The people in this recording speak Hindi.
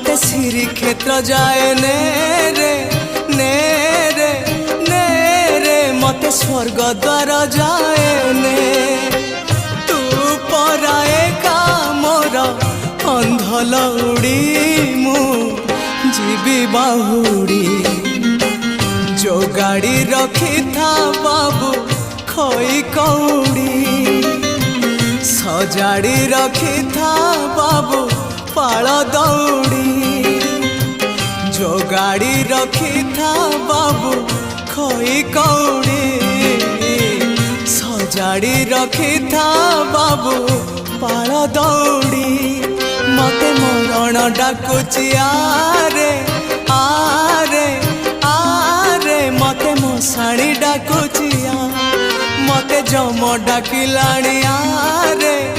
मते श्री क्षेत्र जाए ने रे ने रे ने रे मते स्वर्ग द्वार जाए ने तू पराए का मोर अंधलौड़ी मु जीवी बाहुड़ी जो गाड़ी रखी था बाबू खई कौड़ी सजाड़ी रखी था बाबू पाल दौड़ी जो गाड़ी रखी था बाबू खई कौड़ी सजाड़ी रखी था बाबू पाल दौड़ी मते मरण डाकुची आरे आरे आरे मते मशाणी डाकुची मते जम डाकिलाणी आरे